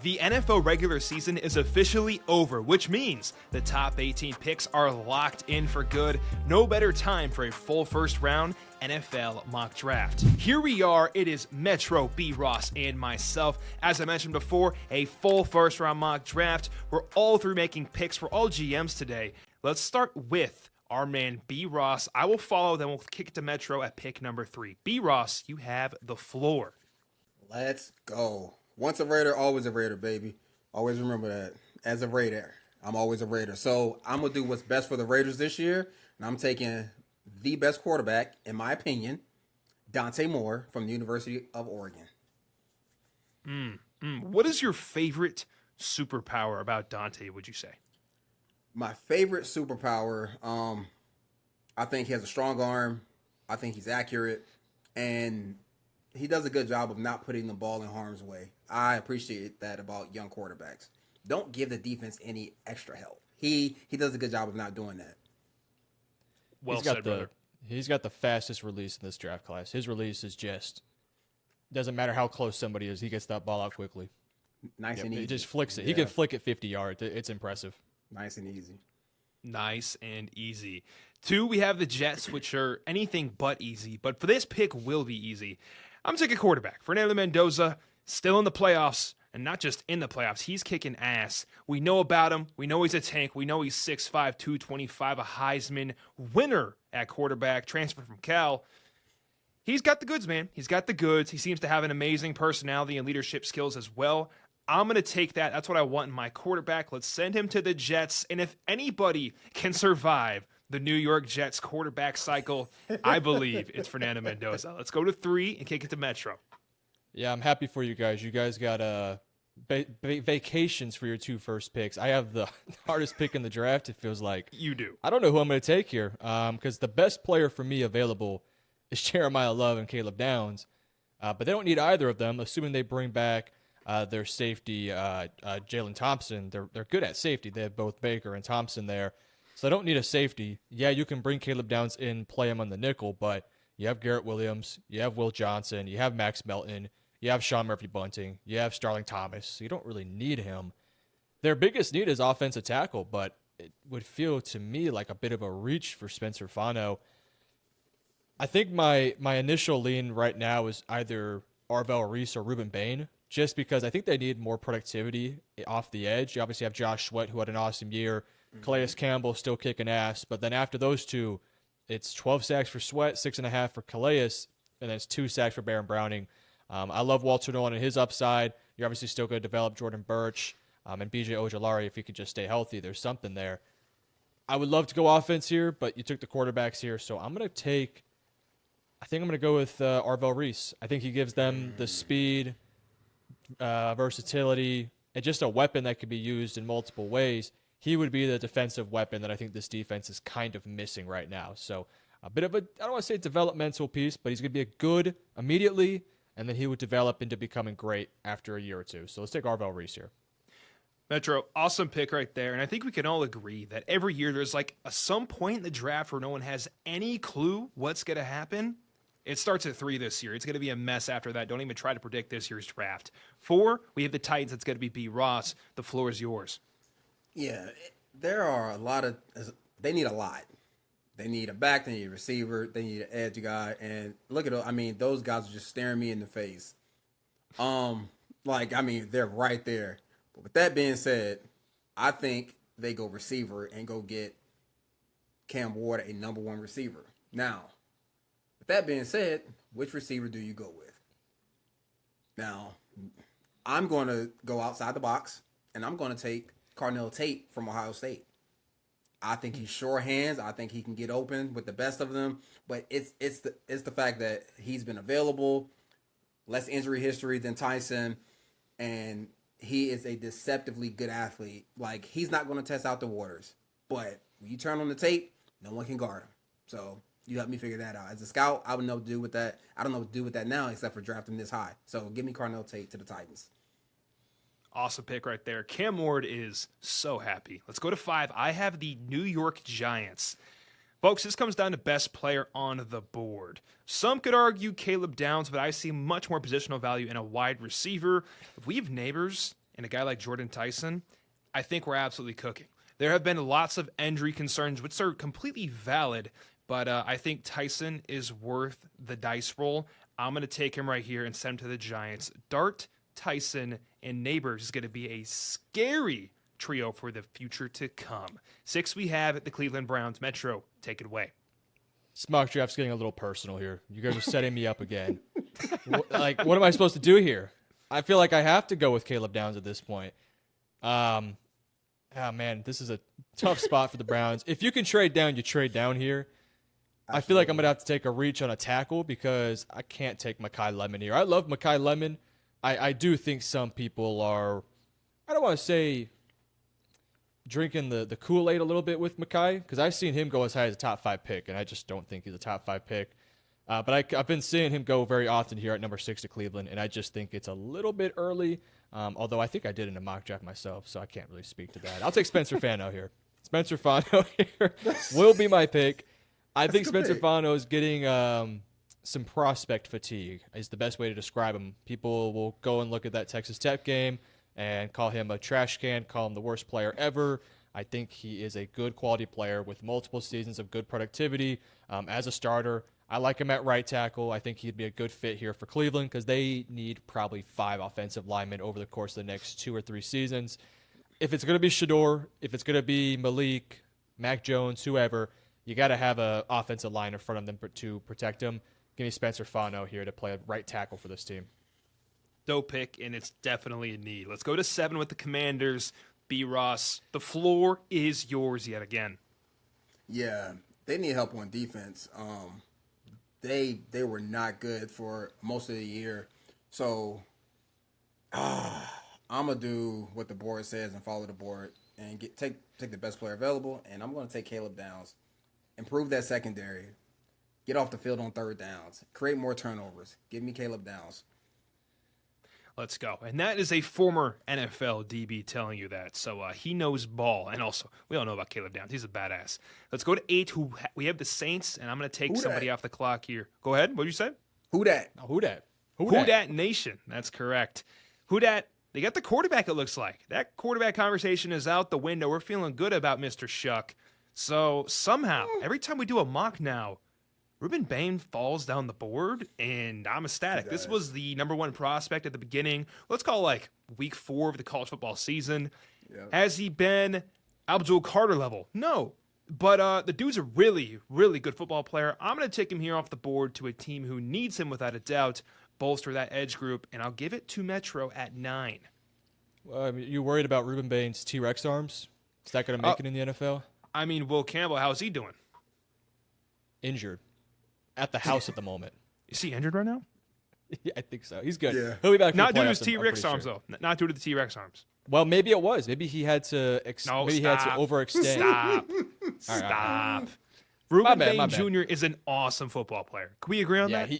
The NFL regular season is officially over, which means the top 18 picks are locked in for good. No better time for a full first round NFL mock draft. Here we are, it is Metro, B. Ross, and myself. As I mentioned before, a full first round mock draft. We're all three making picks. We're all GMs today. Let's start with our man B. Ross. I will follow, then we'll kick it to Metro at pick number 3. B. Ross, you have the floor. Let's go. Once a Raider, always a Raider, baby. Always remember that. As a Raider, I'm always a Raider. So I'm going to do what's best for the Raiders this year, and I'm taking the best quarterback, in my opinion, Dante Moore from the University of Oregon. What is your favorite superpower about Dante, would you say? My favorite superpower, I think he has a strong arm. I think he's accurate, and he does a good job of not putting the ball in harm's way. I appreciate that about young quarterbacks. Don't give the defense any extra help. He does a good job of not doing that. Well said, brother. He's got the fastest release in this draft class. His release is just doesn't matter how close somebody is. He gets that ball out quickly. Nice and easy. He just flicks it. Yeah. He can flick it 50 yards. It's impressive. Nice and easy. Nice and easy. 2, we have the Jets, which are anything but easy, but for this pick will be easy. I'm taking quarterback. Fernando Mendoza, still in the playoffs, and not just in the playoffs. He's kicking ass. We know about him. We know he's a tank. We know he's 6'5", 225, a Heisman winner at quarterback, transfer from Cal. He's got the goods, man. He's got the goods. He seems to have an amazing personality and leadership skills as well. I'm going to take that. That's what I want in my quarterback. Let's send him to the Jets. And if anybody can survive the New York Jets quarterback cycle, I believe it's Fernando Mendoza. Let's go to 3 and kick it to Metro. Yeah, I'm happy for you guys. You guys got vacations for your 2 first picks. I have the hardest pick in the draft, it feels like. You do. I don't know who I'm going to take here because the best player for me available is Jeremiah Love and Caleb Downs. But they don't need either of them, assuming they bring back their safety, Jalen Thompson. They're good at safety. They have both Baker and Thompson there. So they don't need a safety. Yeah, you can bring Caleb Downs in, play him on the nickel, but you have Garrett Williams, you have Will Johnson, you have Max Melton, you have Sean Murphy-Bunting, you have Starling Thomas. So you don't really need him. Their biggest need is offensive tackle, but it would feel to me like a bit of a reach for Spencer Fano. I think my initial lean right now is either Arvell Reese or Ruben Bain, just because I think they need more productivity off the edge. You obviously have Josh Sweat, who had an awesome year. Calais Campbell still kicking ass. But then after those two, it's 12 sacks for Sweat, 6.5 for Calais, and then it's 2 sacks for Baron Browning. I love Walter Nolan and his upside. You're obviously still going to develop Jordan Birch and BJ Ojolari if he could just stay healthy. There's something there. I would love to go offense here, but you took the quarterbacks here. So I'm going to go with Arvell Reese. I think he gives them the speed, versatility, and just a weapon that could be used in multiple ways. He would be the defensive weapon that I think this defense is kind of missing right now. So a bit of I don't want to say developmental piece, but he's going to be a good immediately, and then he would develop into becoming great after a year or two. So let's take Arvell Reese here. Metro, awesome pick right there. And I think we can all agree that every year there's some point in the draft where no one has any clue what's going to happen. It starts at 3 this year. It's going to be a mess after that. Don't even try to predict this year's draft. 4, we have the Titans. It's going to be B. Ross. The floor is yours. Yeah, there are a lot of – they need a lot. They need a back. They need a receiver. They need an edge guy. And look at – those guys are just staring me in the face. They're right there. But with that being said, I think they go receiver and go get Cam Ward a number 1 receiver. Now, with that being said, which receiver do you go with? Now, I'm going to go outside the box, and I'm going to take Carnell Tate from Ohio State. I think he's sure hands. I think he can get open with the best of them. But it's the fact that he's been available, less injury history than Tyson, and he is a deceptively good athlete. He's not going to test out the waters. But when you turn on the tape, no one can guard him. So you help me figure that out. As a scout, I would know what to do with that. I don't know what to do with that now except for drafting this high. So give me Carnell Tate to the Titans. Awesome pick right there. Cam Ward is so happy. Let's go to 5. I have the New York Giants. Folks, this comes down to best player on the board. Some could argue Caleb Downs, but I see much more positional value in a wide receiver. If we have neighbors and a guy like Jordan Tyson, I think we're absolutely cooking. There have been lots of injury concerns, which are completely valid, but I think Tyson is worth the dice roll. I'm going to take him right here and send him to the Giants. Dart, Tyson, and Neighbors is going to be a scary trio for the future to come. 6 we have at the Cleveland Browns. Metro, take it away. This mock draft's getting a little personal here. You guys are setting me up again. What am I supposed to do here? I feel like I have to go with Caleb Downs at this point. Oh man, this is a tough spot for the Browns. If you can trade down, you trade down here. Absolutely. I feel like I'm going to have to take a reach on a tackle because I can't take Mekhi Lemon here. I love Mekhi Lemon. I do think some people are, I don't want to say drinking the Kool-Aid a little bit with Mekhi because I've seen him go as high as a top 5 pick, and I just don't think he's a top 5 pick. But I've been seeing him go very often here at number 6 to Cleveland, and I just think it's a little bit early, although I think I did in a mock draft myself, so I can't really speak to that. I'll take Spencer Fano here. Spencer Fano here will be my pick. I think Spencer Fano is getting some prospect fatigue is the best way to describe him. People will go and look at that Texas Tech game and call him a trash can, call him the worst player ever. I think he is a good quality player with multiple seasons of good productivity as a starter. I like him at right tackle. I think he'd be a good fit here for Cleveland because they need probably 5 offensive linemen over the course of the next 2 or 3 seasons. If it's going to be Shador, if it's going to be Malik, Mac Jones, whoever, you got to have an offensive line in front of them to protect him. Give me Spencer Fano here to play a right tackle for this team. Dope pick, and it's definitely a need. Let's go to 7 with the Commanders. B. Ross, the floor is yours yet again. Yeah, they need help on defense. They were not good for most of the year. So I'm going to do what the board says and follow the board and take the best player available, and I'm going to take Caleb Downs. Improve that secondary. Get off the field on 3rd downs. Create more turnovers. Give me Caleb Downs. Let's go. And that is a former NFL DB telling you that. So he knows ball. And also, we all know about Caleb Downs. He's a badass. Let's go to 8. We have the Saints, and I'm going to take somebody off the clock here. Go ahead. What did you say? Who dat? Oh, who dat? Who dat Nation. That's correct. Who dat? They got the quarterback, it looks like. That quarterback conversation is out the window. We're feeling good about Mr. Shuck. So somehow, every time we do a mock now, Ruben Bain falls down the board, and I'm ecstatic. This was the number 1 prospect at the beginning. Let's call it like week 4 of the college football season. Yep. Has he been Abdul Carter level? No. But the dude's a really, really good football player. I'm going to take him here off the board to a team who needs him without a doubt, bolster that edge group, and I'll give it to Metro at 9. You worried about Ruben Bain's T-Rex arms? Is that going to make it in the NFL? I mean, Will Campbell, how's he doing? Injured. At the house at the moment. Is he injured right now? Yeah, I think so. He's good. Yeah. He'll be back. Not due to his T-Rex arms, though. Not due to the T-Rex arms. Well, maybe it was. Maybe he had to. He had to overextend. Stop. Stop. Ruben Bain Jr. is an awesome football player. Can we agree on that? Yeah,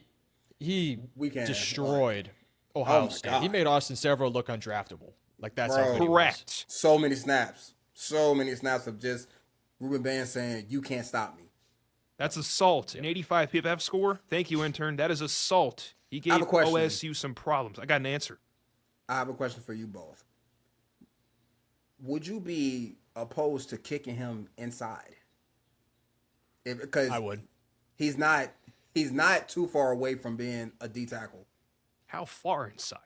he destroyed Ohio State. God. He made Austin Several look undraftable. Like that's how good correct. So many snaps of just Ruben Bain saying, "You can't stop me." That's assault. An 85 PFF score. Thank you, intern. That is assault. He gave OSU some problems. I got an answer. I have a question for you both. Would you be opposed to kicking him inside? Because I would. He's not too far away from being a D tackle. How far inside?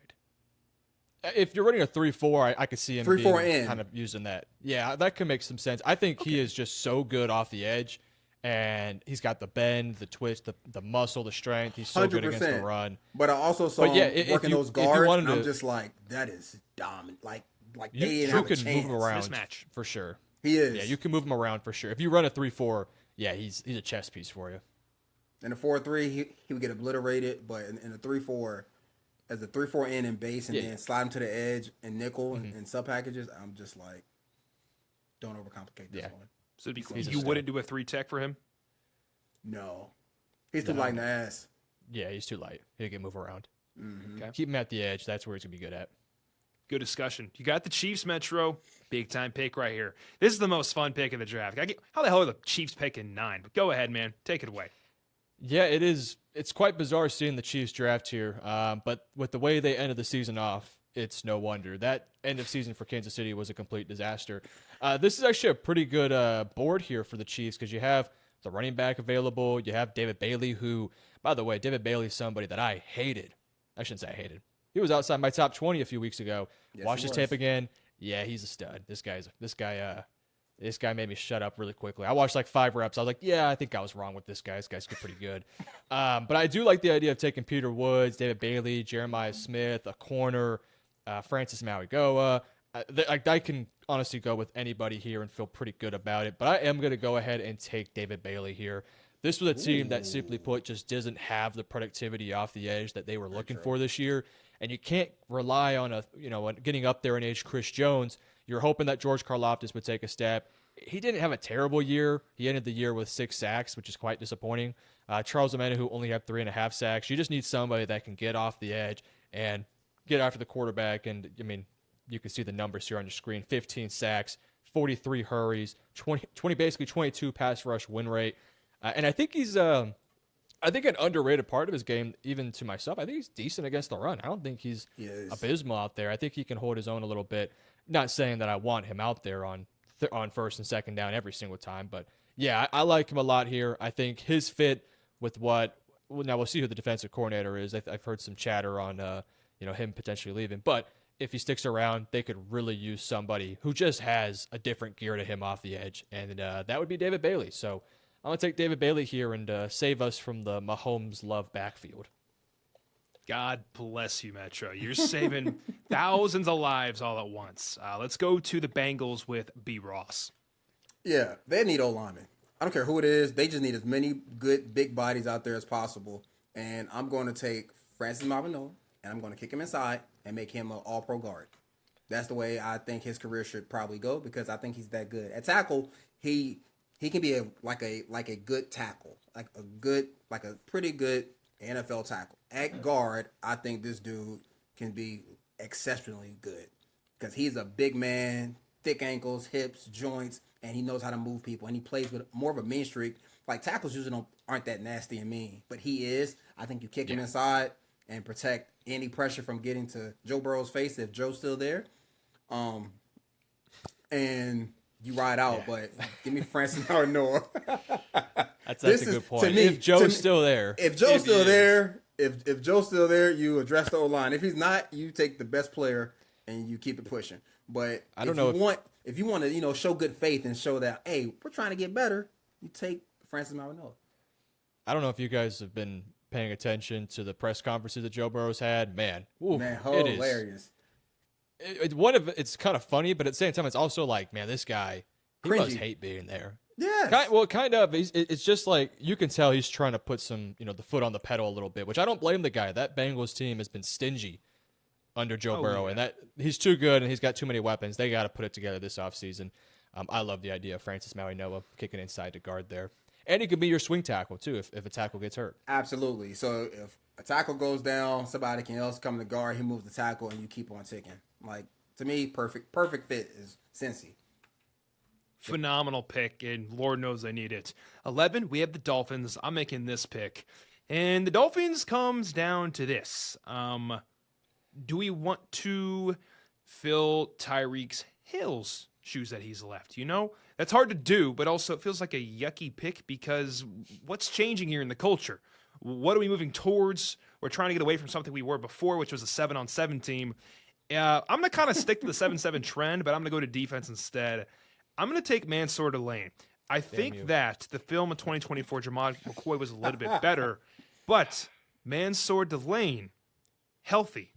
If you're running a 3-4, I could see him 3-4 in. kind of using that. Yeah, that could make some sense. I think he is just so good off the edge. And he's got the bend, the twist, the muscle, the strength. He's so 100%. Good against the run. But I also saw him working those guards, and I'm just like, that is dominant. Like you can move him around mismatch for sure. He is. Yeah, you can move him around for sure. If you run a 3-4, yeah, he's a chess piece for you. In a 4-3, he would get obliterated, but in a 3-4, as a 3-4 in and base, and then slide him to the edge and nickel and sub packages, I'm just like, don't overcomplicate this one. So you wouldn't do a 3-tech for him? No. He's too light in the ass. Yeah, he's too light. He can move around. Mm-hmm. Okay. Keep him at the edge. That's where he's going to be good at. Good discussion. You got the Chiefs, Metro. Big time pick right here. This is the most fun pick of the draft. How the hell are the Chiefs picking 9? But go ahead, man. Take it away. Yeah, it is. It's quite bizarre seeing the Chiefs draft here. But with the way they ended the season off, it's no wonder. That end of season for Kansas City was a complete disaster. This is actually a pretty good board here for the Chiefs because you have the running back available. You have David Bailey, who, by the way, David Bailey is somebody that I hated. I shouldn't say I hated. He was outside my top 20 a few weeks ago. Yes, Watched he his was. tape again. Yeah, he's a stud. This guy made me shut up really quickly. I watched like 5 reps. I was like, yeah, I think I was wrong with this guy. This guy's pretty good. But I do like the idea of taking Peter Woods, David Bailey, Jeremiah Smith, a corner, Francis Mauigoa. I can honestly go with anybody here and feel pretty good about it. But I am going to go ahead and take David Bailey here. This was a team that, simply put, just doesn't have the productivity off the edge that they were looking for this year. And you can't rely on getting up there in age Chris Jones. You're hoping that George Karlaftis would take a step. He didn't have a terrible year. He ended the year with 6 sacks, which is quite disappointing. Charles Omenihu only had 3.5 sacks. You just need somebody that can get off the edge and get after the quarterback. And, I mean, you can see the numbers here on your screen. 15 sacks, 43 hurries, 22 pass rush win rate. And I think he's an underrated part of his game, even to myself. I think he's decent against the run. I don't think he's abysmal out there. I think he can hold his own a little bit. Not saying that I want him out there on first and second down every single time, but yeah, I like him a lot here. I think his fit with now we'll see who the defensive coordinator is. I've heard some chatter on him potentially leaving, but if he sticks around, they could really use somebody who just has a different gear to him off the edge, and that would be David Bailey. So I'm gonna take David Bailey here and save us from the Mahomes love backfield. God bless you, Metro. You're saving thousands of lives all at once. Let's go to the Bengals with B. Ross. Yeah, they need O-linemen. I don't care who it is. They just need as many good big bodies out there as possible. And I'm going to take Francis Mauigoa, and I'm going to kick him inside and make him an all-pro guard. That's the way I think his career should probably go because I think he's that good. At tackle, he can be like a good tackle, like a pretty good NFL tackle. At guard, I think this dude can be exceptionally good because he's a big man, thick ankles, hips, joints, and he knows how to move people. And he plays with more of a mean streak. Like tackles usually aren't that nasty and mean, but he is. I think you kick him inside and protect any pressure from getting to Joe Burrow's face if Joe's still there. And you ride out, but give me Francis Mauigoa. That's a good point. If Joe's still there. If Joe's still there, if Joe's still there, you address the O-line. If he's not, you take the best player and you keep it pushing. But if you want to, show good faith and show that, hey, we're trying to get better, you take Francis Mauigoa. I don't know if you guys have been paying attention to the press conferences that Joe Burrow's had. Man, hilarious. It's kind of funny, but at the same time, it's also like, man, this guy, he must hate being there. Yeah. Kind of. It's just like you can tell he's trying to put some, the foot on the pedal a little bit, which I don't blame the guy. That Bengals team has been stingy under Joe Burrow, and that he's too good and he's got too many weapons. They got to put it together this offseason. I love the idea of Francis Mauigoa kicking inside to guard there. And he could be your swing tackle, too, if a tackle gets hurt. Absolutely. So if a tackle goes down, somebody else come to guard, he moves the tackle, and you keep on ticking. Like, to me, perfect fit is Cincy. Phenomenal pick, and Lord knows I need it. 11, we have the Dolphins. I'm making this pick. And the Dolphins comes down to this. Do we want to fill Tyreek Hill's shoes that he's left? That's hard to do, but also it feels like a yucky pick because what's changing here in the culture? What are we moving towards? We're trying to get away from something we were before, which was a 7-on-7 team. I'm going to kind of stick to the 7-7 trend, but I'm going to go to defense instead. I'm going to take Mansour Delane. I think that the film of 2024, Jamad McCoy, was a little bit better, but Mansour Delane, healthy.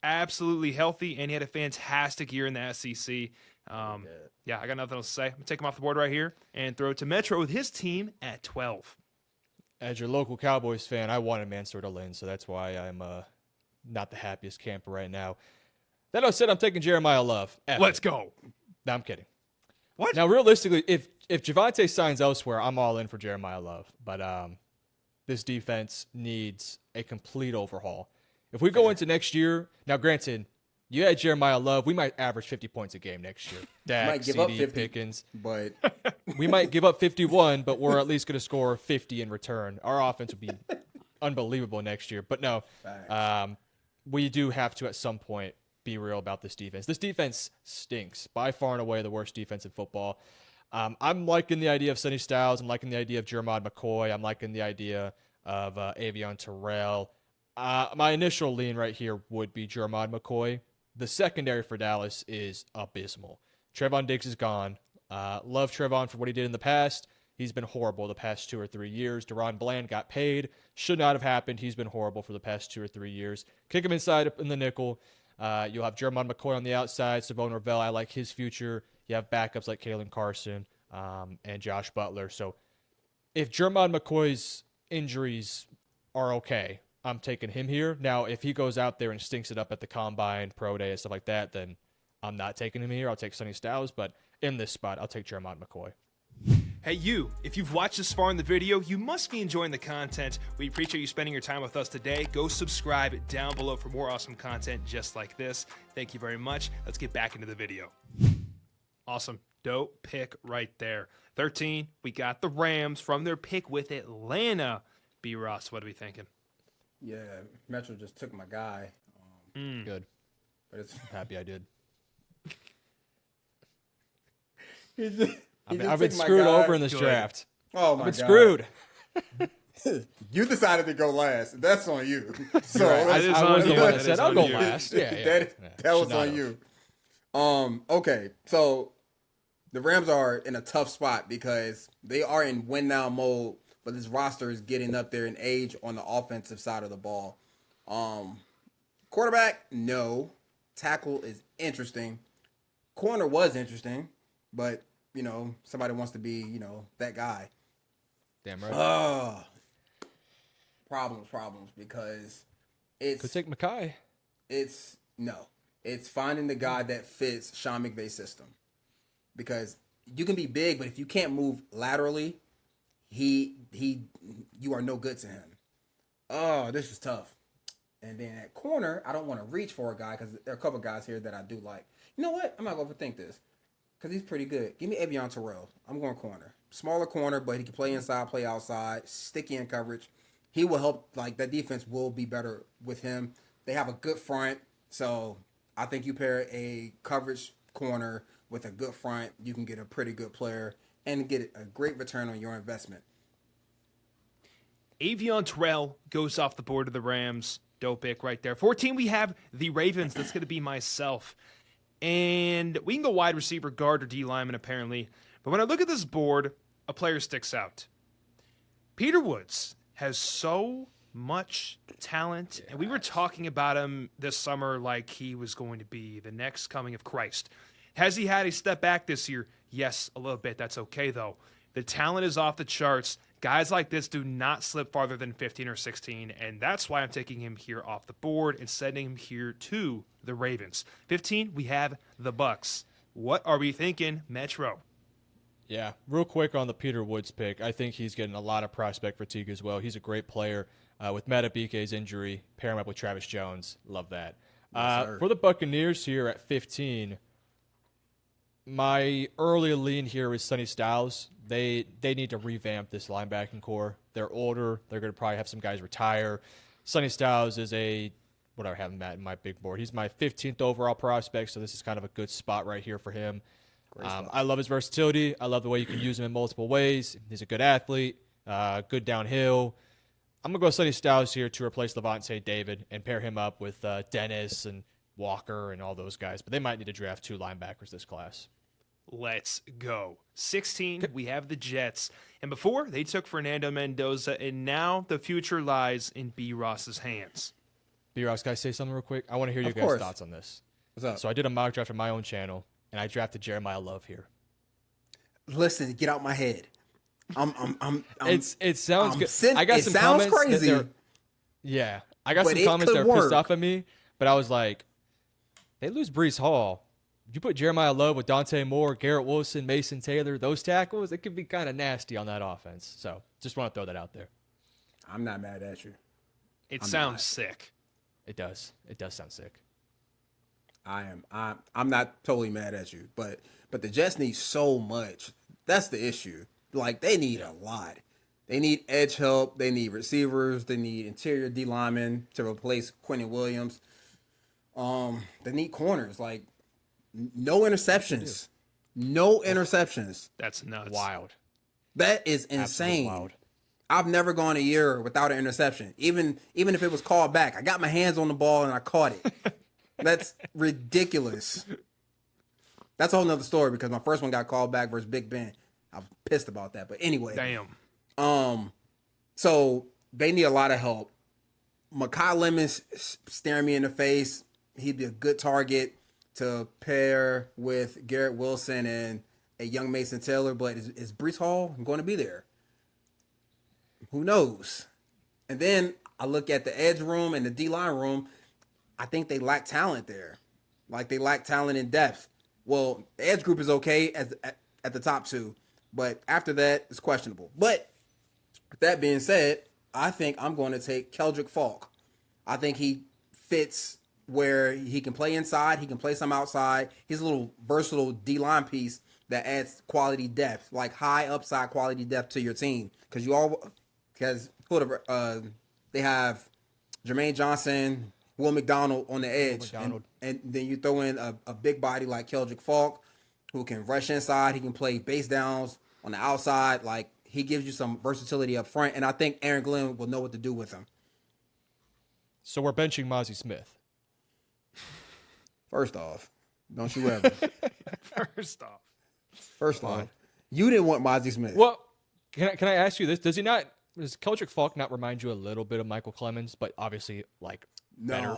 Absolutely healthy, and he had a fantastic year in the SEC. I got nothing else to say. I'm going to take him off the board right here and throw it to Metro with his team at 12. As your local Cowboys fan, I wanted Mansour Delane, so that's why I'm not the happiest camper right now. That said, I'm taking Jeremiah Love. Let's go. No, I'm kidding. What? Now, realistically, if Javonte signs elsewhere, I'm all in for Jeremiah Love. But this defense needs a complete overhaul. If we go into next year, now granted, you had Jeremiah Love, we might average 50 points a game next year. Dak, might give CD, up 50, Pickens. But We might give up 51, but we're at least going to score 50 in return. Our offense will be unbelievable next year. But no, we do have to at some point be real about this defense. This defense stinks. By far and away the worst defense in football. I'm liking the idea of Sonny Styles. I'm liking the idea of Jermod McCoy. I'm liking the idea of Avion Terrell. My initial lean right here would be Jermod McCoy. The secondary for Dallas is abysmal. Trevon Diggs is gone. Love Trevon for what he did in the past. He's been horrible the past 2 or 3 years. Deron Bland got paid. Should not have happened. He's been horrible for the past 2 or 3 years. Kick him inside in the nickel. You'll have Jermod McCoy on the outside. Savone Ravel, I like his future. You have backups like Kalen Carson and Josh Butler. So if Jermod McCoy's injuries are okay, I'm taking him here. Now, if he goes out there and stinks it up at the combine, pro day, and stuff like that, then I'm not taking him here. I'll take Sonny Styles. But in this spot, I'll take Jermod McCoy. Hey, you, if you've watched this far in the video, you must be enjoying the content. We appreciate you spending your time with us today. Go subscribe down below for more awesome content just like this. Thank you very much. Let's get back into the video. Awesome. Dope pick right there. 13, we got the Rams from their pick with Atlanta. B. Ross, what are we thinking? Yeah, Metro just took my guy. Good. But it's Happy I did. I've I've been screwed over in this Good. draft. Oh my I've been God. screwed. You decided to go last. That's on you. So That is I on was the you. one That that is said I'll on go you. last. Yeah. that Should was not on have. you. Okay, so the Rams are in a tough spot because they are in win now mode, but this roster is getting up there in age on the offensive side of the ball. Quarterback, no. Tackle is interesting. Corner was interesting, but somebody wants to be, that guy. Damn right. Problems because Could take Mackay. it's finding the guy that fits Sean McVay's system. Because you can be big, but if you can't move laterally, you are no good to him. Oh, this is tough. And then at corner, I don't want to reach for a guy because there are a couple guys here that I do like. You know what? I'm not going to overthink this because he's pretty good. Give me Avion Terrell. I'm going corner. Smaller corner, but he can play inside, play outside, sticky in coverage. He will help, that defense will be better with him. They have a good front, so I think you pair a coverage corner with a good front, you can get a pretty good player and get a great return on your investment. Avion Terrell goes off the board of the Rams. Dope pick right there. 14, we have the Ravens. That's going to be myself. And we can go wide receiver, guard, or D lineman, apparently. But when I look at this board, a player sticks out. Peter Woods has so much talent, and we were talking about him this summer like he was going to be the next coming of Christ. Has he had a step back this year? Yes, a little bit. That's okay, though. The talent is off the charts. Guys like this do not slip farther than 15 or 16, and that's why I'm taking him here off the board and sending him here to the Ravens. 15, we have the Bucks. What are we thinking, Metro? Yeah, real quick on the Peter Woods pick. I think he's getting a lot of prospect fatigue as well. He's a great player. With Matabike's injury, pair him up with Travis Jones. Love that. Yes, sir. For the Buccaneers here at 15, my early lean here is Sonny Styles. They need to revamp this linebacking core. They're older. They're going to probably have some guys retire. Sonny Styles is what do I have him at in my big board? He's my 15th overall prospect, so this is kind of a good spot right here for him. I love his versatility. I love the way you can use him in multiple ways. He's a good athlete, good downhill. I'm going to go Sonny Styles here to replace Levante David and pair him up with Dennis and Walker and all those guys. But they might need to draft 2 linebackers this class. Let's go. 16, we have the Jets. And before, they took Fernando Mendoza, and now the future lies in B. Ross's hands. B-Ross, can I say something real quick? I want to hear your Of guys' course. thoughts on this. What's up? So I did a mock draft on my own channel, and I drafted Jeremiah Love here. Listen, get out my head. It sounds good. I got it some sounds comments crazy. Yeah, I got But some it comments that could were pissed work. off at me, but I was like, they lose Brees Hall. You put Jeremiah Love with Dante Moore, Garrett Wilson, Mason Taylor, those tackles, it could be kind of nasty on that offense. So just want to throw that out there. I'm not mad at you. It I'm sounds not. sick. It does. It does sound sick. I'm not totally mad at you, but the Jets need so much. That's the issue. They need a lot. They need edge help. They need receivers. They need interior D linemen to replace Quentin Williams. They need corners. Like no interceptions. No interceptions. That's nuts. Wild. That is Absolutely insane. wild. I've never gone a year without an interception. Even if it was called back. I got my hands on the ball and I caught it. That's ridiculous. That's a whole nother story because my first one got called back versus Big Ben. I was pissed about that. But anyway. Damn. So they need a lot of help. Makai Lemons staring me in the face. He'd be a good target to pair with Garrett Wilson and a young Mason Taylor. But is Brees Hall going to be there? Who knows? And then I look at the edge room and the D-line room. I think they lack talent there. Like they lack talent in depth. Well, the edge group is okay at the top two. But after that, it's questionable. But with that being said, I think I'm going to take Keldrick Falk. I think he fits where he can play inside. He can play some outside. He's a little versatile D-line piece that adds quality depth, like high upside quality depth to your team. Because they have Jermaine Johnson, Will McDonald on the edge. And then you throw in a big body like Keldrick Falk who can rush inside. He can play base downs on the outside. Like, he gives you some versatility up front. And I think Aaron Glenn will know what to do with him. So we're benching Mozzie Smith. First off, don't you ever. First off, you didn't want Mozzie Smith. Well, can I ask you this? Does Keldrick Falk not remind you a little bit of Michael Clemens, but obviously like better?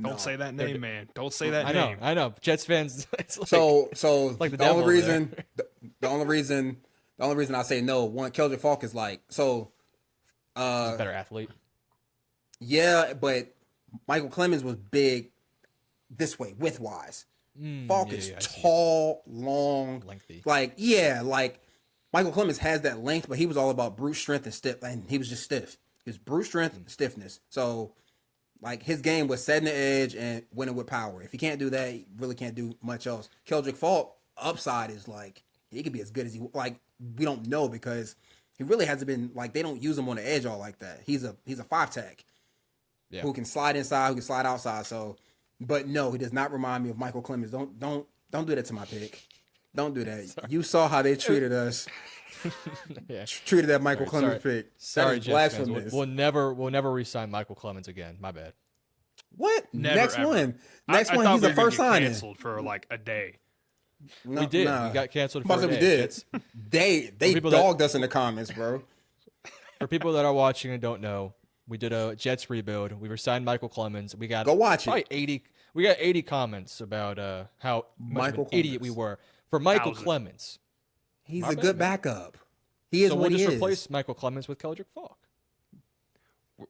Don't say that name, man. Don't say that name. I know. Jets fans. It's like, so like the only reason I say no, one, Keldrick Falk is like he's a better athlete. Yeah, but Michael Clemens was big this way, width-wise. Falk is tall, long, lengthy. Like Michael Clemens has that length, but he was all about brute strength and stiff, and he was just stiff. He was brute strength and stiffness. So, like, his game was setting the edge and winning with power. If he can't do that, he really can't do much else. Keldrick Falk, upside is like, he could be as good as we don't know because he really hasn't been, like, they don't use him on the edge all like that. He's a 5-tech who can slide inside, who can slide outside. So, but no, he does not remind me of Michael Clemens. Don't do that to my pick. Don't do that. Sorry. You saw how they treated us. Treated that Michael Clemens pick. Sorry, Jets fans. We'll never re-sign Michael Clemens again. My bad. What? Next ever. one. I He's thought the first signing. Canceled for like a day. No, we did. Nah. We got canceled for a We day. did. They dogged us in the comments, bro. For people that are watching and don't know, we did a Jets rebuild. We resigned Michael Clemens. We got Go watch probably it. 80. We got 80 comments about how much of an idiot we were for Michael Clemens. He's a good backup. He is so what we'll he just is. replace Michael Clemens with Keldrick Falk.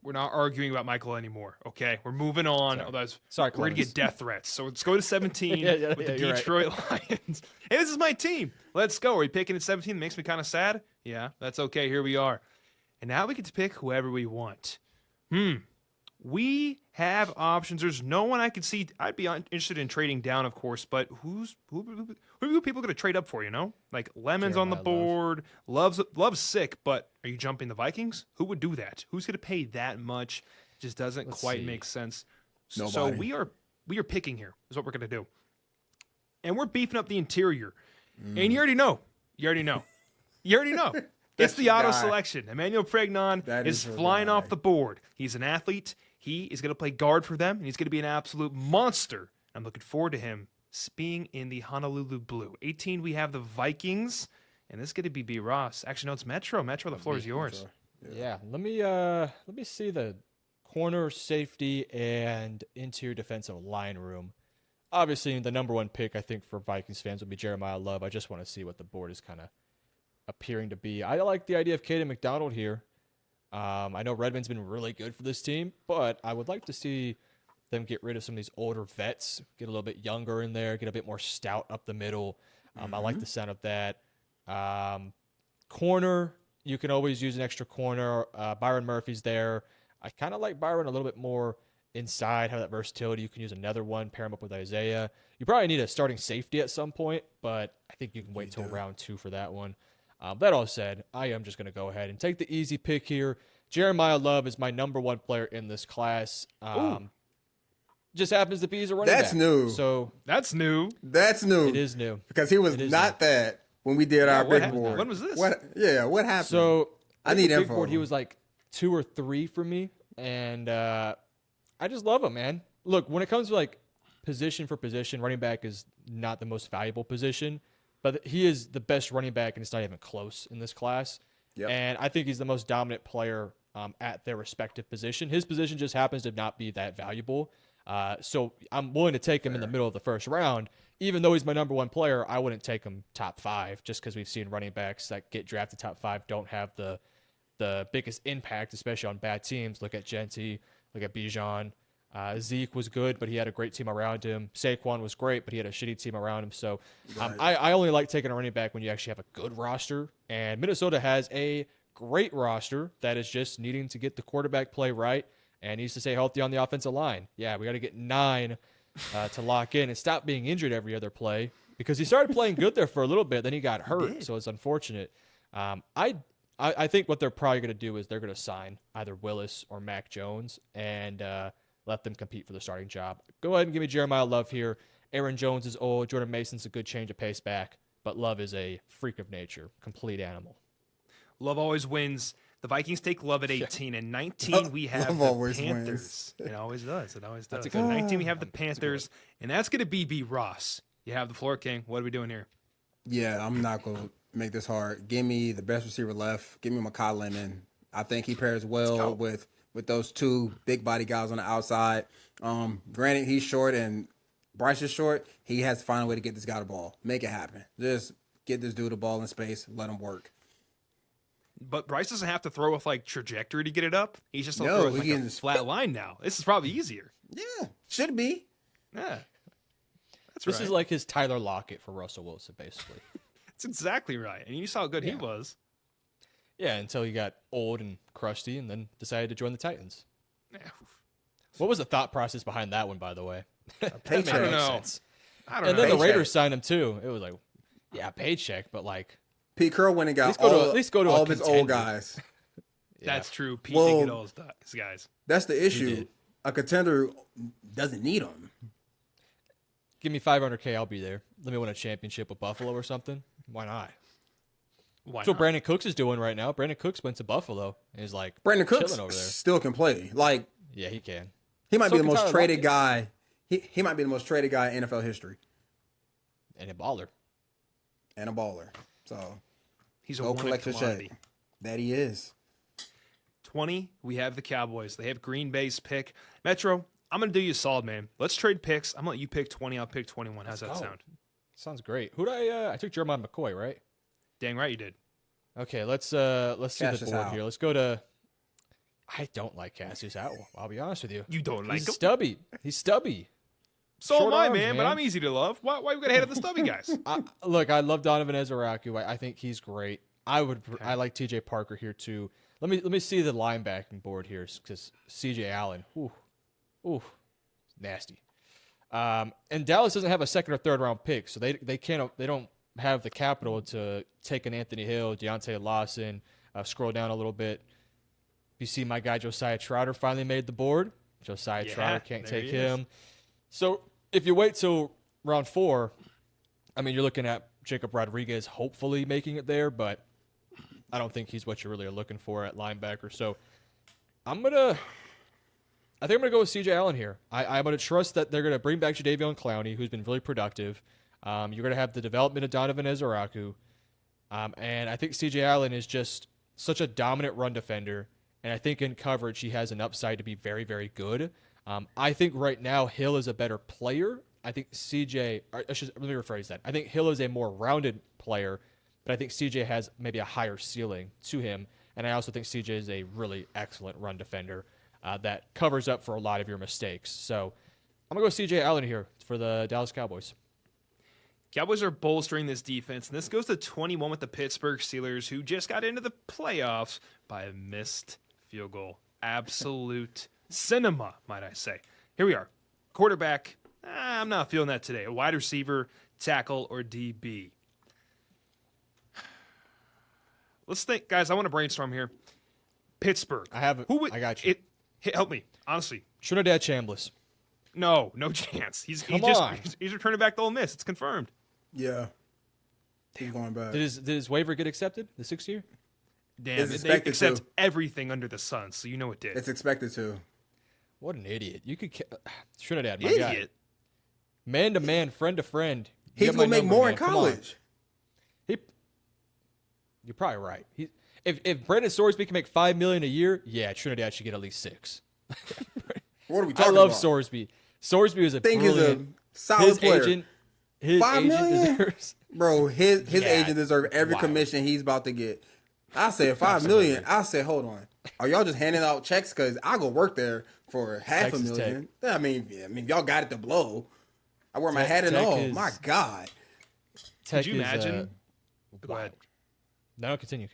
We're not arguing about Michael anymore, okay? We're moving on. Otherwise, Sorry, we're going to get death threats. So let's go to 17 with the Detroit Lions. Hey, this is my team. Let's go. Are we picking at 17? It makes me kind of sad. Yeah, that's okay. Here we are. And now we get to pick whoever we want. We have options. There's no one I could see. I'd be interested in trading down, of course, but who are people going to trade up for, you know? Like Lemons on the board. Love's sick, but are you jumping the Vikings? Who would do that? Who's going to pay that much? Just doesn't quite make sense. Nobody. So we are picking here is what we're going to do. And we're beefing up the interior. And you already know. It's the auto selection. Emmanuel Pregnon is flying off the board. He's an athlete. He is going to play guard for them, and he's going to be an absolute monster. I'm looking forward to him being in the Honolulu Blue. 18, we have the Vikings, and this is going to be B. Ross. Actually, no, it's Metro. Metro, the floor is yours. Yeah, let me see the corner, safety, and interior defensive line room. Obviously, the number one pick, I think, for Vikings fans would be Jeremiah Love. I just want to see what the board is kind of appearing to be. I like the idea of Caden McDonald here. I know Redmond's been really good for this team, but I would like to see them get rid of some of these older vets, get a little bit younger in there, get a bit more stout up the middle. I like the sound of that. Corner, you can always use an extra corner. Byron Murphy's there. I kind of like Byron a little bit more inside, have that versatility. You can use another one, pair him up with Isaiah. You probably need a starting safety at some point, but I think you can wait till round 2 for that one. That all said, I am just going to go ahead and take the easy pick here. Jeremiah Love is my number one player in this class. just happens to be he's a running That's back. new. So That's new. That's new. it is new. Because he was It is not that when we did our what big happened? board. When was this? What happened? So I in need the big info. board, he was like 2 or 3 for me, and I just love him, man. Look, when it comes to like position for position, running back is not the most valuable position, but he is the best running back, and it's not even close in this class. Yep. And I think he's the most dominant player at their respective position. His position just happens to not be that valuable. So I'm willing to take him in the middle of the first round. Even though he's my number 1 player, I wouldn't take him top 5 just because we've seen running backs that get drafted top 5 don't have the biggest impact, especially on bad teams. Look at Genty, look at Bijan. Zeke was good, but he had a great team around him. Saquon was great, but he had a shitty team around him. So I only like taking a running back when you actually have a good roster. And Minnesota has a great roster that is just needing to get the quarterback play right and needs to stay healthy on the offensive line. Yeah, we got to get 9 to lock in and stop being injured every other play because he started playing good there for a little bit. Then he got hurt, so it's unfortunate. I think what they're probably going to do is they're going to sign either Willis or Mac Jones and let them compete for the starting job. Go ahead and give me Jeremiah Love here. Aaron Jones is old. Jordan Mason's a good change of pace back, but Love is a freak of nature, complete animal. Love always wins. The Vikings take Love at 18. And 19, we have Love the always Panthers. It always does. It always does. a good At one. 19, we have the Panthers. And that's going to be B. Ross. You have the floor, King. What are we doing here? Yeah, I'm not going to make this hard. Give me the best receiver left. Give me Makai Lemon. I think he pairs well with those 2 big body guys on the outside. Granted, he's short and Bryce is short. He has to find a way to get this guy the ball. Make it happen. Just get this dude the ball in space. Let him work. But Bryce doesn't have to throw with like trajectory to get it up. He's just No, throwing he like can a just- flat line now. This is probably easier. Yeah, should be. Yeah. That's This right. is like his Tyler Lockett for Russell Wilson, basically. That's exactly right. And you saw how good he was. Yeah, until he got old and crusty and then decided to join the Titans. Yeah. What was the thought process behind that one, by the way? That paycheck. made I don't no know. sense. I don't And know. then the Paycheck. Raiders signed him too. It was like, yeah, paycheck, but like, Pete Carroll went and got At least go to a all of his old contender. guys. yeah. That's true. Pete Well- did get all his guys. That's the issue. did. A contender doesn't need them. Give me $500K, I'll be there. Let me win a championship with Buffalo or something. Why not? Why That's what not? Brandon Cooks is doing right now. Brandon Cooks went to Buffalo and is like Brandon Cooks chilling over there. still can play. Like, Yeah, he can. he might So be the can most Tyler traded Lockett. guy. He might be the most traded guy in NFL history And a baller. and a baller. So He's a go wanted collect your commodity. check. That he is. 20, we have the Cowboys. They have Green Bay's pick. Metro, I'm going to do you a solid, man. Let's trade picks. I'm going to let you pick 20. I'll pick 21. How's that go. sound? Sounds great. Who'd I took Jeremiah McCoy, right? Dang right you did. Okay, let's see the Cassius board out. here. Let's go to. I don't like Cassius out. I'll be honest with you. You don't like He's him? stubby. He's stubby. So short am I, arms, man, but man. I'm easy to love. Why we got to hate on the stubby guys? Look, I love Donovan Ezeraku. I think he's great. I like TJ Parker here too. Let me see the linebacking board here because CJ Allen, ooh, nasty. And Dallas doesn't have a second or third round pick, so they don't have the capital to take an Anthony Hill, Deontay Lawson. Scroll down a little bit. You see my guy Josiah Trotter finally made the board. Josiah Yeah, Trotter can't there take he is. him. So if you wait till round 4, I mean, you're looking at Jacob Rodriguez hopefully making it there, but I don't think he's what you really are looking for at linebacker. So I think I'm gonna go with CJ Allen here. I'm gonna trust that they're gonna bring back Jadeveon Clowney, who's been really productive. You're gonna have the development of Donovan Ezeraku, and I think CJ Allen is just such a dominant run defender, and I think in coverage he has an upside to be very, very good. I think right now Hill is a better player. I think let me rephrase that. I think Hill is a more rounded player, but I think CJ has maybe a higher ceiling to him. And I also think CJ is a really excellent run defender that covers up for a lot of your mistakes. So I'm going to go CJ Allen here for the Dallas Cowboys. Cowboys are bolstering this defense, and this goes to 21 with the Pittsburgh Steelers, who just got into the playoffs by a missed field goal. Absolute cinema, might I say. Here we are. Quarterback, I'm not feeling that today. A wide receiver, tackle, or DB. Let's think, guys. I want to brainstorm here. Pittsburgh. I have it. Who would, I got you. Help me, honestly. Trinidad Chambliss. No chance. He's returning back to Ole Miss. It's confirmed. Yeah. He's going back. Did his waiver get accepted? The 6 year? Damn, It's they expected accept to. everything under the sun, so you know it did. It's expected to. What an idiot! You could Trinidad, my Idiot. guy, man to man, friend to friend. You He's got my gonna make number, more man. in Come on. college. You're probably right. If Brandon Sorsby can make $5 million a year, yeah, Trinidad should get at least 6. What are we I talking love about? Sorsby. Sorsby is a Think he's a brilliant. solid His player. agent, his $5 agent million? deserves. Bro, his Yeah, agent deserves every wild. commission he's about to get. I said $5 million. I said, hold on. Are y'all just handing out checks? Because I go work there for Texas $500,000. I mean, y'all got it to blow. I wear my Tech- hat and Tech all. is- My God. Tech Could you is, imagine? Go ahead. No, continue.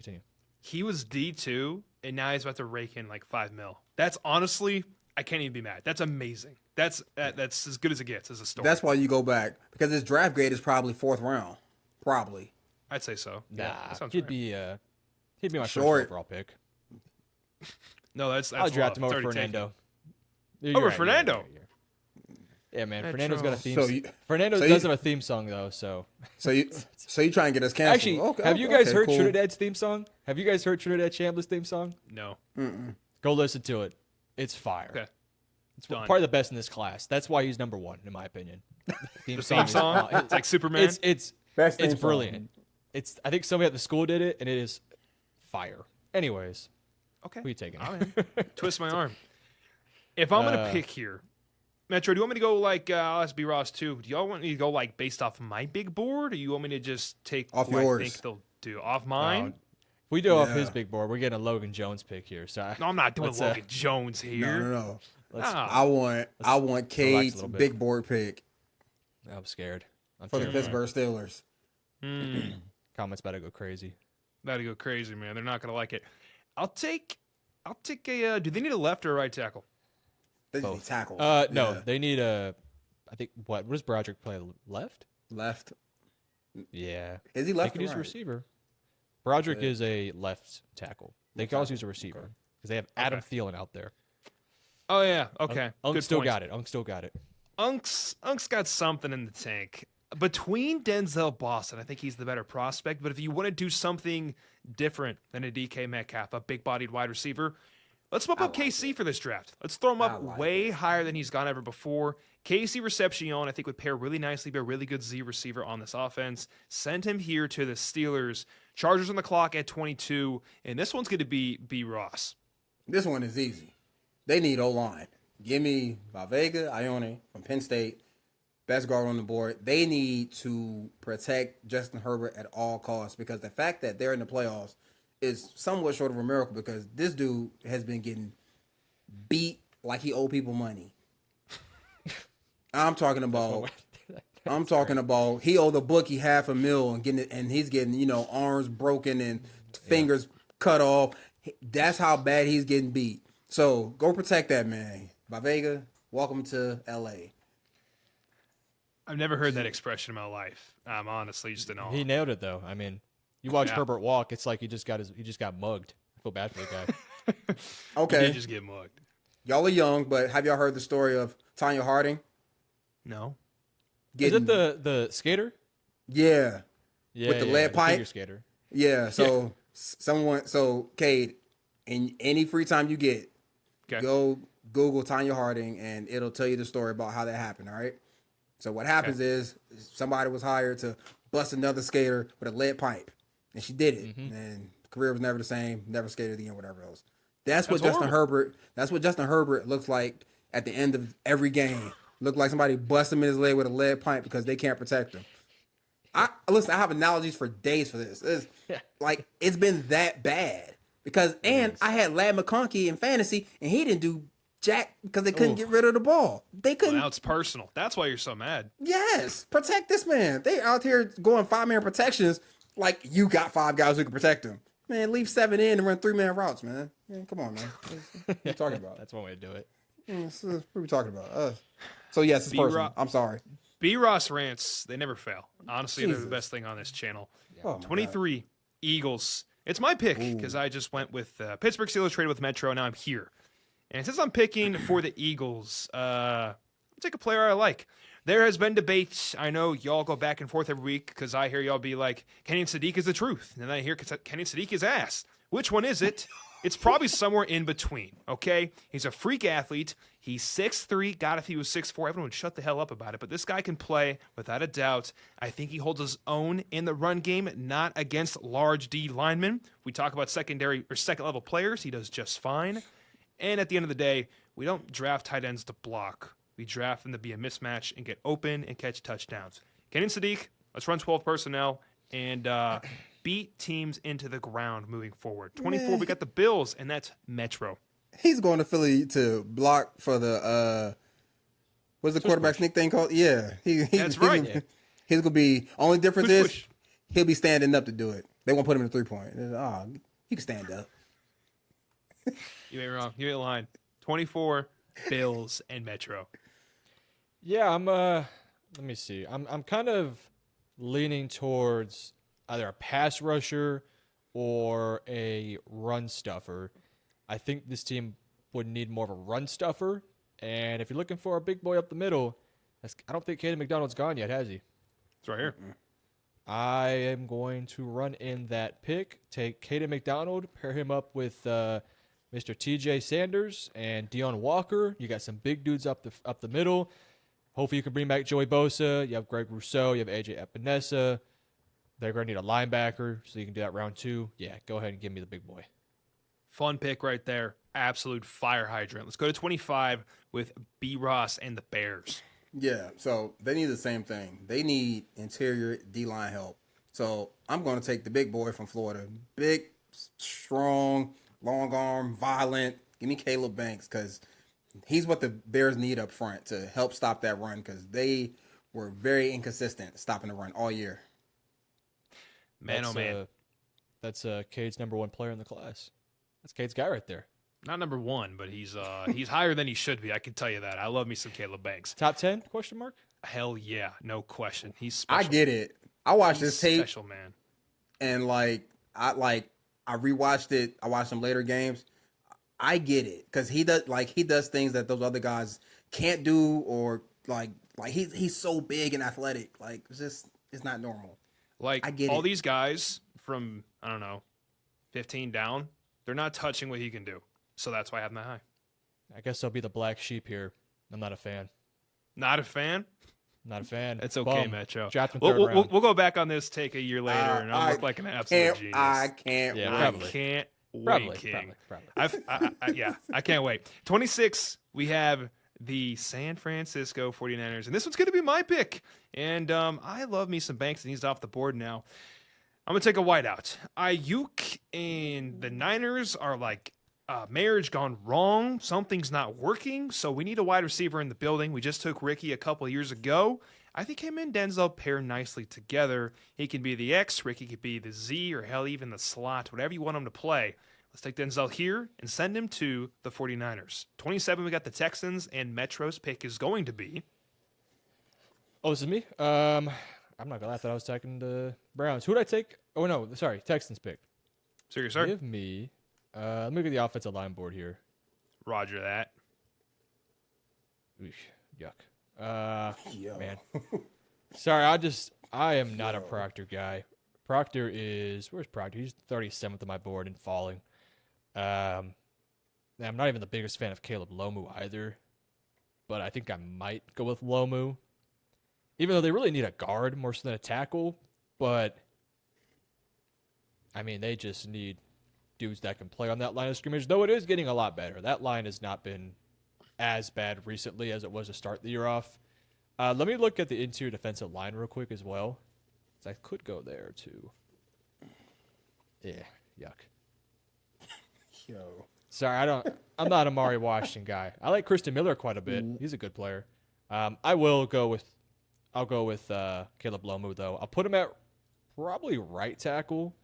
He was D2, and now he's about to rake in like $5 million. That's honestly, I can't even be mad. That's amazing. That's as good as it gets as a story. That's why you go back. Because his draft grade is probably 4th round. Probably. I'd say so. Nah, Yeah, that sounds he'd right. be my Short. first overall pick. No, that's I'll draft him love. over It's already Fernando. Over Fernando? Yeah, man. Metro. Fernando's got a theme. So you- Fernando so does you- have a theme song though, so. So you try and get us canceled. Actually, Okay, have you guys okay, heard cool. Trinidad's theme song? Have you guys heard Trinidad Chambliss' theme song? taken. No. Go listen to it. It's fire. Okay. It's Done. probably the best in this class. That's why he's number 1, in my opinion. Theme The theme song? It's like Superman? It's Best theme it's song. brilliant. I think somebody at the school did it, and it is fire. Anyways, Okay. who are you taking? All right. Twist my arm. If I'm going to pick here, Metro, do you want me to go like, I'll ask B Ross too. Do y'all want me to go like based off my big board, or you want me to just take Off what yours. I think they'll do? Off mine? If we do off Yeah. his big board, we're getting a Logan Jones pick here. So No, I'm not doing let's, Logan Jones here. No. Nah. I want relax Cade's a little bit. big board pick I'm scared. I'm for the terrified. Pittsburgh Steelers. Comments about to go crazy. That'd go crazy, man. They're not going to like it. I'll take a, do they need a left or a right tackle? They just need tackles. No, Yeah. they need a. I think what does Broderick play? Left? Left. Yeah. Is he They left could or use a right? receiver. Broderick is a left tackle. They can also use a receiver because they have Adam Thielen out there. Oh, yeah. Okay. Unk Good still point. got it. Unk still got it. Unk's got something in the tank. Between Denzel Boston, I think he's the better prospect. But if you want to do something different than a DK Metcalf, a big-bodied wide receiver, let's bump up KC for this draft. Let's throw him up way higher than he's gone ever before. KC Reception, I think, would pair really nicely, be a really good Z receiver on this offense. Send him here to the Steelers. Chargers on the clock at 22, and this one's going to be B. Ross. This one is easy. They need O-line. Give me Valvega, Ione from Penn State. Best guard on the board. They need to protect Justin Herbert at all costs because the fact that they're in the playoffs is somewhat short of a miracle because this dude has been getting beat like he owed people money. I'm talking about he owed the bookie $500,000 and he's getting, arms broken and fingers cut off. That's how bad he's getting beat. So go protect that man. Vega, welcome to LA. I've never heard that expression in my life. I'm honestly just in awe. He nailed it though. I mean, you watch Herbert walk, it's like he just got mugged. I feel bad for the guy. He Okay. did just get mugged. Y'all are young, but have y'all heard the story of Tanya Harding? No. Is it the skater? Yeah. Yeah, With the yeah, lead pipe? figure skater. Yeah. So Cade, in any free time you get, Okay. go Google Tanya Harding and it'll tell you the story about how that happened, all right? So what happens is somebody was hired to bust another skater with a lead pipe. And she did it. And career was never the same, never skated again, whatever else. That's what Justin Herbert looks like at the end of every game. Looked like somebody bust him in his leg with a lead pipe because they can't protect him. Listen, I have analogies for days for this. It's been that bad. I had Lad McConkey in fantasy and he didn't do jack because they couldn't get rid of the ball. They couldn't. Now it's personal. That's why you're so mad. Yes, protect this man. They out here going 5-man protections like you got 5 guys who can protect him. Man, leave 7 in and run 3-man routes, man. Come on, man. What are you talking about? That's one way to do it. What are we talking about? So yes, it's personal. I'm sorry. B. Ross rants, they never fail. Honestly, they're the Jesus. best thing on this channel. Oh, my 23, Eagles. It's my pick because I just went with Pittsburgh Steelers traded with Metro. Now I'm here. And since I'm picking for the Eagles, I'm take a player I like. There has been debates. I know y'all go back and forth every week because I hear y'all be like, Kenyon Sadiq is the truth. And then I hear Kenyon Sadiq is ass. Which one is it? It's probably somewhere in between, okay? He's a freak athlete. He's 6'3". God, if he was 6'4", everyone would shut the hell up about it. But this guy can play without a doubt. I think he holds his own in the run game, not against large D linemen. We talk about secondary or second-level players. He does just fine. And at the end of the day, we don't draft tight ends to block. We draft them to be a mismatch and get open and catch touchdowns. Kenyon Sadiq, let's run 12 personnel and beat teams into the ground moving forward. 24, we got the Bills, and that's Metro. He's going to Philly to block for the what's the quarterback sneak thing called? Yeah, That's right. He's gonna be. Only difference Push. he'll be standing up to do it. They won't put him in the 3-point. He can stand up. You ain't wrong. You ain't lying. 24, Bills, and Metro. Yeah, let me see. I'm kind of leaning towards either a pass rusher or a run stuffer. I think this team would need more of a run stuffer. And if you're looking for a big boy up the middle, I don't think Caden McDonald's gone yet, has he? It's right here. I am going to run in that pick, take Caden McDonald, pair him up with Mr. TJ Sanders and Deion Walker. You got some big dudes up the middle. Hopefully you can bring back Joey Bosa. You have Greg Rousseau. You have AJ Epinesa. They're going to need a linebacker, so you can do that round 2. Yeah, go ahead and give me the big boy. Fun pick right there. Absolute fire hydrant. Let's go to 25 with B. Ross and the Bears. Yeah, so they need the same thing. They need interior D-line help. So I'm going to take the big boy from Florida. Big, strong, long arm, violent. Give me Caleb Banks because he's what the Bears need up front to help stop that run because they were very inconsistent stopping the run all year. Man, man. That's Cade's number 1 player in the class. That's Cade's guy right there. Not number 1, but he's higher than he should be. I can tell you that. I love me some Caleb Banks. Top 10? Question mark? Hell yeah, no question. He's special. I get it. I watched this tape, special man, and I rewatched it. I watched some later games. I get it because he does things that those other guys can't do, or he's so big and athletic. Like it's not normal. Like I get all it. these guys from 15 down, they're not touching what he can do. So that's why I have him that high. I guess I'll be the black sheep here. I'm not a fan. Not a fan? Not a fan. It's okay, Bum. Metro. Draft him third round. We'll go back on this take a year later, and I'll look like an absolute genius. I can't Yeah, wait. probably. I can't wait, Probably, King. probably. I can't wait. 26, we have the San Francisco 49ers, and this one's going to be my pick. And I love me some Banks, and he's off the board now. I'm going to take a wideout. Ayuk and the Niners are like marriage gone wrong. Something's not working, so we need a wide receiver in the building. We just took Ricky a couple of years ago. I think him and Denzel pair nicely together. He can be the X, Ricky could be the Z, or hell, even the slot, whatever you want him to play. Let's take Denzel here and send him to the 49ers. 27, we got the Texans, and Metro's pick is going to be... Oh, this is me? I'm not going to laugh that I was taking the Browns. Who did I take? Oh, no, sorry, Texans pick. Serious, sir? Give me... let me get the offensive line board here. Roger that. Oof, yuck. Man. Sorry, I am not a Proctor guy. Where's Proctor? He's 37th on my board and falling. I'm not even the biggest fan of Caleb Lomu either, but I think I might go with Lomu. Even though they really need a guard more so than a tackle, but I mean, they just need dudes that can play on that line of scrimmage, though it is getting a lot better. That line has not been as bad recently as it was to start the year off. Let me look at the interior defensive line real quick as well. I could go there too. Yeah, yuck. Yo. Sorry, I'm not a Mari Washington guy. I like Christian Miller quite a bit. He's a good player. I'll go with Caleb Lomu though. I'll put him at probably right tackle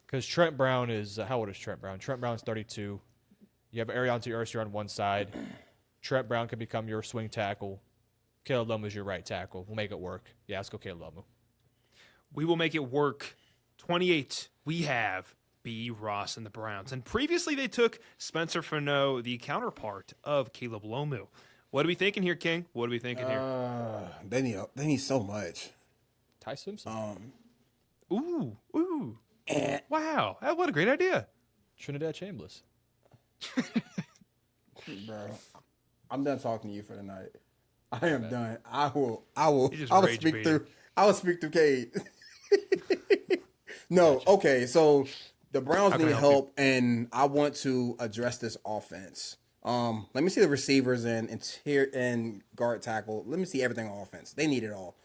because Trent Brown is how old is Trent Brown? Trent Brown's 32. You have Ariante Ursier on one side. Trent Brown can become your swing tackle. Caleb Lomu is your right tackle. We'll make it work. Yeah, let's go Caleb Lomu. We will make it work. 28, we have B. Ross and the Browns. And previously they took Spencer Fano, the counterpart of Caleb Lomu. What are we thinking here, King? What are we thinking here? They need so much. Ty Simpson, Ooh. And Wow. What a great idea. Trinidad Chambliss. bro, I'm done talking to you for the night. I am done. I will just I will rage speak baiting. through I will speak through Cade. No, okay, so the Browns can I need help you? help and I want to address this offense. Let me see the receivers and interior and guard tackle. Let me see everything on offense. They need it all.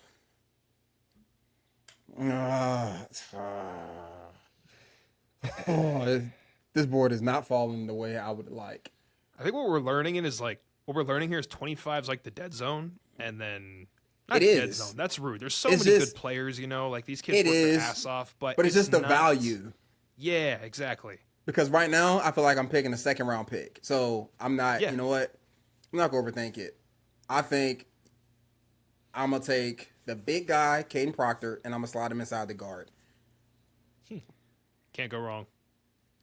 This board is not falling the way I would like. I think what we're learning here is 25 is like the dead zone, and then not It dead is. zone. That's rude. There's so It's many just- good players, like these kids It work is, their ass off, but it's just the not- value. Yeah, exactly. Because right now, I feel like I'm picking a second round pick. So I'm not, Yeah. you know what? I'm not going to overthink it. I think I'm going to take the big guy, Caden Proctor, and I'm going to slide him inside the guard. Can't go wrong.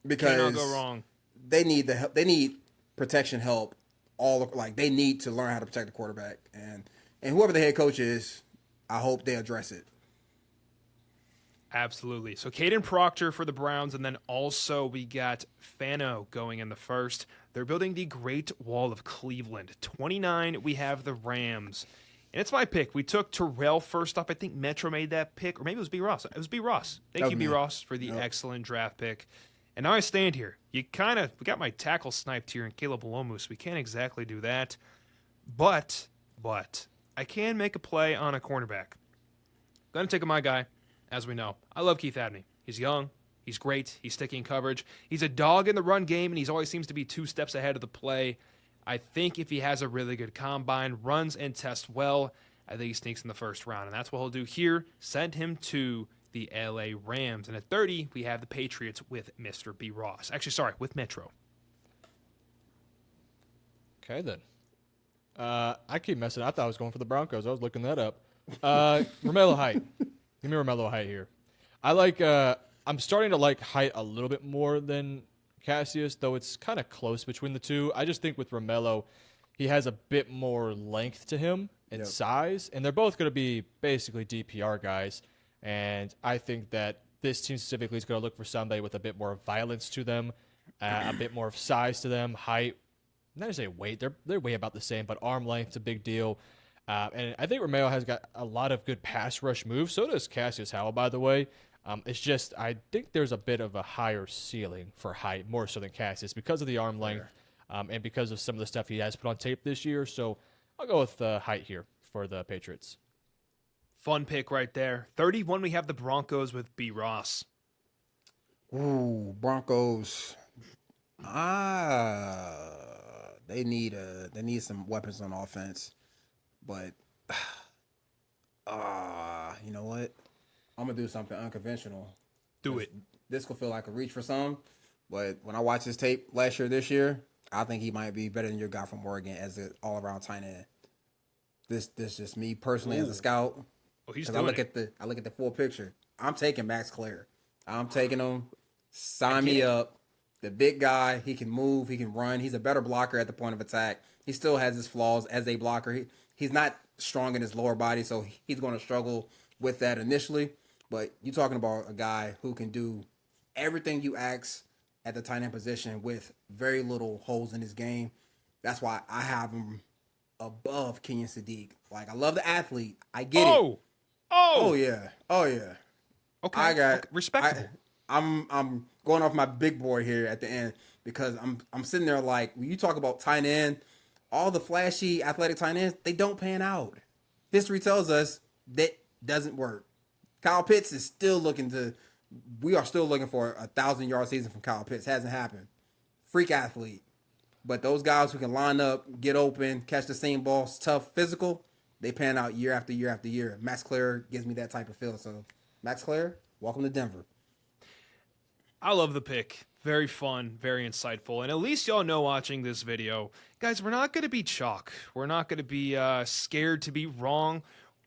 Because Cannot go wrong. they need the help. They need protection help. They need to learn how to protect the quarterback. And whoever the head coach is, I hope they address it. Absolutely. So Caden Proctor for the Browns, and then also we got Fano going in the first. They're building the Great Wall of Cleveland. 29, we have the Rams. And it's my pick. We took Terrell first up. I think Metro made that pick, or maybe it was B. Ross. It was B. Ross. Thank you, B. me. Ross, for the excellent draft pick. And now I stand here. We got my tackle sniped here in Caleb Lomus. We can't exactly do that. But I can make a play on a cornerback. Gonna take my guy, as we know. I love Keith Abney. He's young. He's great. He's sticky in coverage. He's a dog in the run game, and he always seems to be 2 steps ahead of the play. I think if he has a really good combine, runs and tests well, I think he sneaks in the first round. And that's what he'll do here. Send him to the LA Rams. And at 30, we have the Patriots with Mr. B. Ross. Actually, sorry, with Metro. Okay, then. I keep messing. I thought I was going for the Broncos. I was looking that up. Romello Height. Give me Romello Height here. I'm starting to like Height a little bit more than Cassius, though it's kind of close between the two. I just think with Romello, he has a bit more length to him and size, and they're both going to be basically DPR guys. And I think that this team specifically is going to look for somebody with a bit more violence to them, a bit more size to them, height. Not to say weight, they're way about the same, but arm length's a big deal. And I think Romeo has got a lot of good pass rush moves. So does Cassius Howell, by the way. It's just I think there's a bit of a higher ceiling for height, more so than Cassius, because of the arm length and because of some of the stuff he has put on tape this year. So I'll go with height here for the Patriots. Fun pick right there. 31, we have the Broncos with B. Ross. Ooh, Broncos. They need some weapons on offense. But you know what? I'm gonna do something unconventional. Do it. This could feel like a reach for some, but when I watched his tape last year, this year, I think he might be better than your guy from Oregon as an all-around tight end. This just me personally as a scout. Oh, he's 'Cause doing I look at the full picture. I'm taking Max Clare. I'm taking him. Sign me up. The big guy. He can move. He can run. He's a better blocker at the point of attack. He still has his flaws as a blocker. He's not strong in his lower body, so he's going to struggle with that initially. But you're talking about a guy who can do everything you ask at the tight end position with very little holes in his game. That's why I have him above Kenyon Sadiq. Like, I love the athlete. I get it. Oh yeah. Okay. Okay. Respectable. I'm going off my big boy here at the end because I'm sitting there like when you talk about tight end, all the flashy athletic tight ends, they don't pan out. History tells us that doesn't work. Kyle Pitts is still we are still looking for a 1,000-yard season from Kyle Pitts. Hasn't happened. Freak athlete. But those guys who can line up, get open, catch the same balls, tough, physical, they pan out year after year after year. Max Clare gives me that type of feel. So, Max Clare, welcome to Denver. I love the pick. Very fun, very insightful. And at least y'all know watching this video, guys, we're not going to be chalk. We're not going to be scared to be wrong.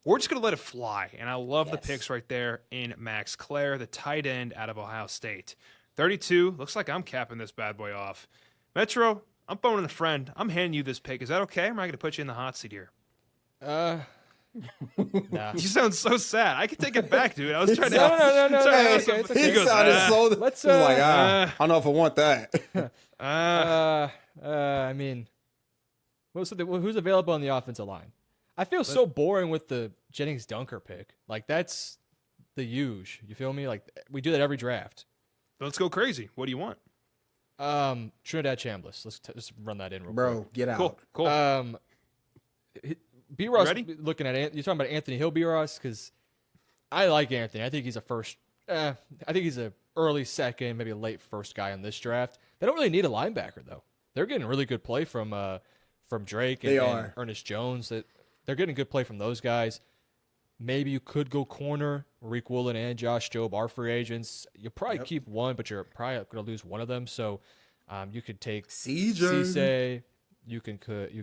We're just going to let it fly. And I love the picks right there in Max Clare, the tight end out of Ohio State. 32, looks like I'm capping this bad boy off. Metro, I'm phoning a friend. I'm handing you this pick. Is that okay? Or am I going to put you in the hot seat here? Nah. You sound so sad. I can take it back, dude. I was trying to. No. Sorry, Okay, it's okay. He goes, sounded so. let's, he was like, uh, I don't know if I want that. I mean, who's available on the offensive line? I feel so boring with the Jennings Dunker pick. Like, that's the huge. You feel me? Like, we do that every draft. Let's go crazy. What do you want? Trinidad Chambliss. Let's just run that in real Bro, quick. get out. Cool. B. Ross, ready? looking at you're talking about Anthony Hill, B. Ross, because I like Anthony. I think he's a first. I think he's a early second, maybe a late first guy in this draft. They don't really need a linebacker though. They're getting really good play from Drake and Ernest Jones. That they're getting good play from those guys. Maybe you could go corner. Reek Woolen and Josh Jobe are free agents. You'll probably keep one, but you're probably going to lose one of them. So you could take Cisse. You can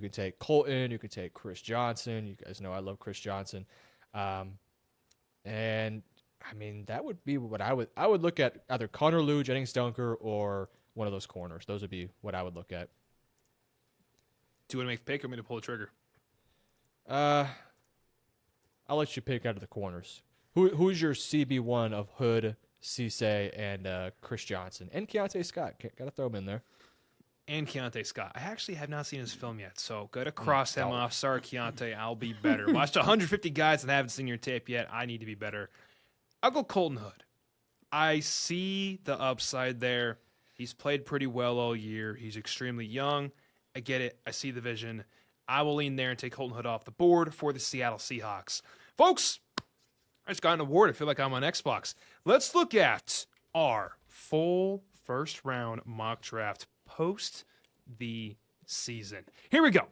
take Colton. You could take Chris Johnson. You guys know I love Chris Johnson. And I mean that would be what I would look at, either Connor Lew, Jennings Dunker, or one of those corners. Those would be what I would look at. Do you want to make the pick or want me to pull the trigger? I'll let you pick out of the corners. Who's your CB1 of Hood, Cisse, and Chris Johnson? And Keontae Scott. Got to throw him in there. And Keontae Scott. I actually have not seen his film yet, so go to cross him off. Sorry, Keontae. I'll be better. Watched 150 guys and haven't seen your tape yet. I need to be better. I'll go Colton Hood. I see the upside there. He's played pretty well all year. He's extremely young. I get it. I see the vision. I will lean there and take Colton Hood off the board for the Seattle Seahawks. Folks, I just got an award. I feel like I'm on Xbox. Let's look at our full first round mock draft post the season. Here we go.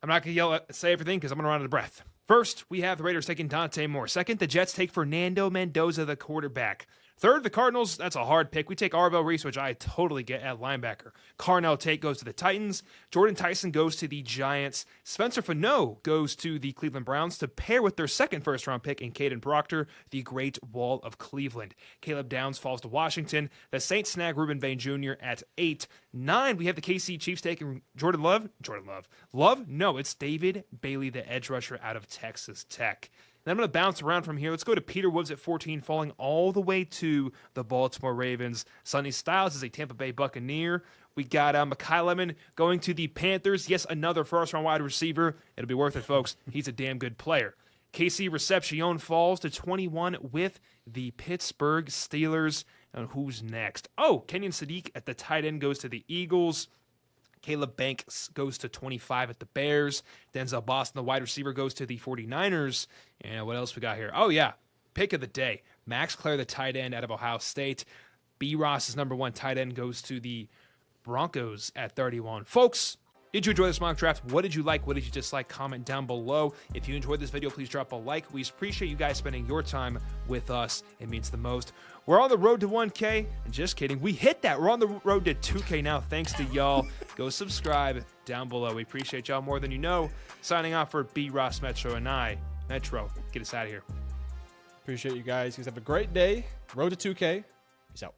I'm not going to say everything because I'm going to run out of breath. First, we have the Raiders taking Dante Moore. Second, the Jets take Fernando Mendoza, the quarterback. Third, the Cardinals, that's a hard pick. We take Arvell Reese, which I totally get at linebacker. Carnell Tate goes to the Titans. Jordan Tyson goes to the Giants. Spencer Fano goes to the Cleveland Browns to pair with their second first-round pick in Caden Proctor, the Great Wall of Cleveland. Caleb Downs falls to Washington. The Saints snag Reuben Bain Jr. at 8. 9, we have the KC Chiefs taking Jordan Love. Love? No, it's David Bailey, the edge rusher out of Texas Tech. Then I'm going to bounce around from here. Let's go to Peter Woods at 14, falling all the way to the Baltimore Ravens. Sonny Styles is a Tampa Bay Buccaneer. We got Mekhi Lemon going to the Panthers. Yes, another first-round wide receiver. It'll be worth it, folks. He's a damn good player. KC Recepcion falls to 21 with the Pittsburgh Steelers. And who's next? Oh, Kenyon Sadiq at the tight end goes to the Eagles. Caleb Banks goes to 25 at the Bears. Denzel Boston, the wide receiver, goes to the 49ers. And what else we got here? Oh, yeah. Pick of the day. Max Clare, the tight end out of Ohio State. B. Ross's number 1 tight end goes to the Broncos at 31. Folks, did you enjoy this mock draft? What did you like? What did you dislike? Comment down below. If you enjoyed this video, please drop a like. We appreciate you guys spending your time with us. It means the most. We're on the road to 1K. And just kidding. We hit that. We're on the road to 2K now. Thanks to y'all. Go subscribe down below. We appreciate y'all more than you know. Signing off for B. Ross, Metro, and I. Metro, get us out of here. Appreciate you guys. You guys have a great day. Road to 2K. Peace out.